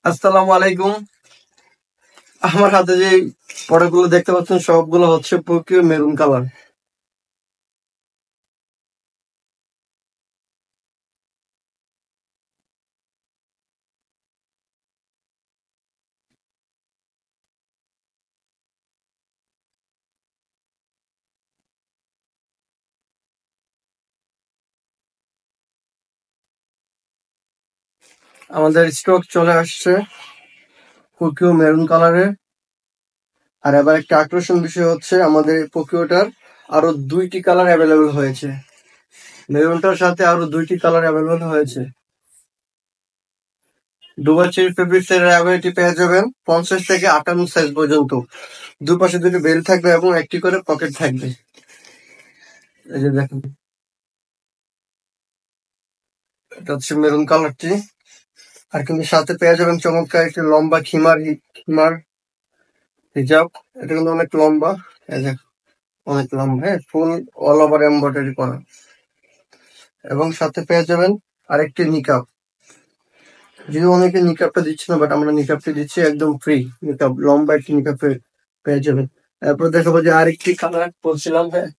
আসসালামু আলাইকুম। আমার হাতে যে প্রোডাক্টগুলো দেখতে পাচ্ছেন সবগুলো হচ্ছে প্রোকিও মেরুন কালার। আমাদের স্টক চলে আসছে প্রোকিও মেরুন কালারের। আর এবার একটা আকর্ষণ বিষয় হচ্ছে আমাদের প্রোকিওটার আরো 2টি কালার অ্যাভেলেবল হয়েছে। মেরুনটার সাথে আরো 2টি কালার অ্যাভেলেবল হয়েছে। দুবাই চেরি ফেব্রিক্স এর অ্যাভেলেবিলিটি পেয়ে যাবেন 50 থেকে 58 সাইজ পর্যন্ত। দুপাশে দুটি বেল্ট থাকবে এবং একটি করে পকেট থাকবে। এই যে দেখুন, এটা হচ্ছে মেরুন কালারটি। আর কিন্তু সাথে পেয়ে যাবেন চমৎকার একটি লম্বা খিমার হিজাব। এটা কিন্তু অনেক লম্বা। এই যে অনেক লম্বা, হ্যাঁ, ফুল অল ওভার এমব্রয়ডারি করা। এবং সাথে পেয়ে যাবেন আরেকটি নিকাব। যদিও অনেকে নিকাবটা দিচ্ছে না, বাট আমরা নিকাবটি দিচ্ছি একদম ফ্রি। নিকাব লম্বা একটি নিকাব পেয়ে যাবেন। এরপর দেখাবো যে আরেকটি কালার বলছিলাম, হ্যাঁ,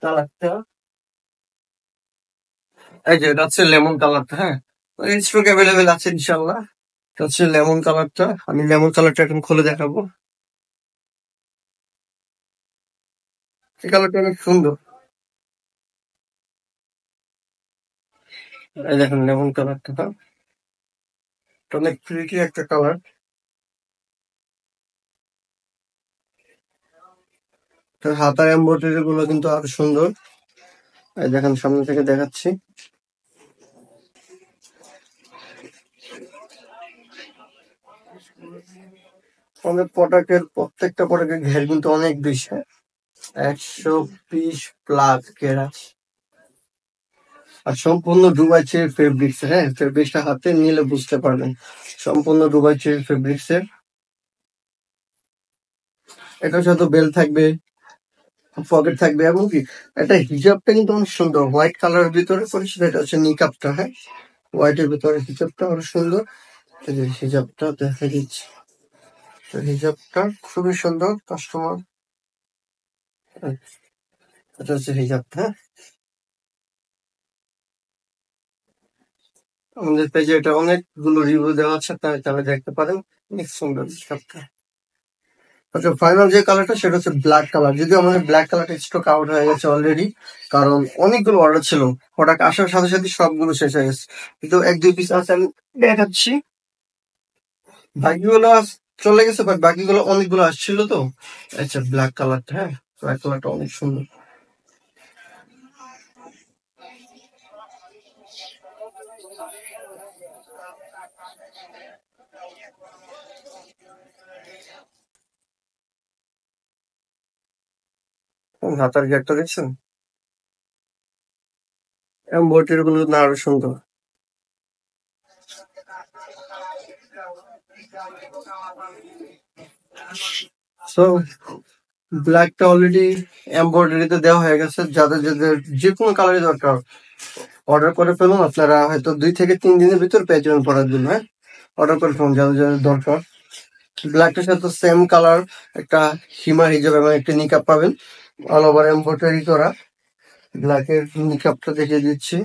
কালারটা এই যে এটা হচ্ছে লেমন কালারটা, হ্যাঁ, স্টক অ্যাভেলেবেল আছে ইনশাল্লাহ। এটা হচ্ছে লেমন কালারটা। আমি লেমন কালারটা এখন খুলে দেখাবো। এই কালারটা অনেক সুন্দর। এই দেখেন লেমন কালারটা, হ্যাঁ, এটা অনেক প্রিটি একটা কালার। তার হাতার এমব্রয়ডারি গুলো কিন্তু আরো সুন্দর। এই দেখেন সামনে থেকে দেখাচ্ছি। আমাদের প্রত্যেকটা প্রোডাক্টের ঘের কিন্তু অনেক বেশি, 120 প্লাস ঘের আছে। আর সম্পূর্ণ দুবাই চেরি ফেব্রিক্স, হ্যাঁ, ফেব্রিক্সটা হাতে নিলে বুঝতে পারবেন সম্পূর্ণ দুবাই চেরি ফেব্রিক্স এর। এটার সাথে বেল্ট থাকবে, পকেট থাকবে, এবং কি এটা হিজাবটা কিন্তু অনেক সুন্দর। হোয়াইট কালারের ভিতরে করেছে, এটা হচ্ছে নিকাবটা, হ্যাঁ, হোয়াইটের ভিতরে হিজাবটা আরো সুন্দর। এই যে হিজাবটা দেখা দিচ্ছে, তো হিজাবটা খুবই সুন্দর। কাস্টমার, এটা হচ্ছে হিজাবটা, হ্যাঁ। আমাদের পেজে এটা অনেকগুলো রিভিউ দেওয়া আছে, তাহলে দেখতে পারেন। অনেক সুন্দর হিজাবটা। আচ্ছা, ফাইনাল যে কালারটা সেটা হচ্ছে ব্ল্যাক কালার। যদিও আমাদের ব্ল্যাক কালারটা স্টক আউট হয়ে গেছে অলরেডি, কারণ অনেকগুলো অর্ডার ছিল। প্রোডাক্ট আসার সাথে সাথে সবগুলো শেষ হয়ে গেছে। কিন্তু 1-2 পিস আছে, আমি দেখাচ্ছি। বাকিগুলো চলে গেছে, বাট বাকিগুলো অনেকগুলো আসছিল তো। আচ্ছা, ব্ল্যাক কালারটা, হ্যাঁ, ব্ল্যাক কালারটা অনেক সুন্দর। হাতার ঘেরটা দেখছেন, এমব্রয়ডারি গুলো না আরো সুন্দর। সো ব্ল্যাকটা অলরেডি এমব্রয়ডারিতে দেওয়া হয়ে গেছে। যাদের যাদের যে কোনো কালারই দরকার অর্ডার করে ফেলুন। আপনারা হয়তো 2 থেকে 3 দিনের ভিতর পেয়ে যাবেন প্রোডাক্টগুলো, হ্যাঁ। অর্ডার করে ফেলুন যাদের যাদের দরকার। ব্ল্যাকটার সাথে সেম কালার একটা হিমার হিজাব এবং একটা নিকাব পাবেন, অল ওভার এমব্রয়ডারি করা। ব্ল্যাকের নিকাবটা দেখিয়ে দিচ্ছি।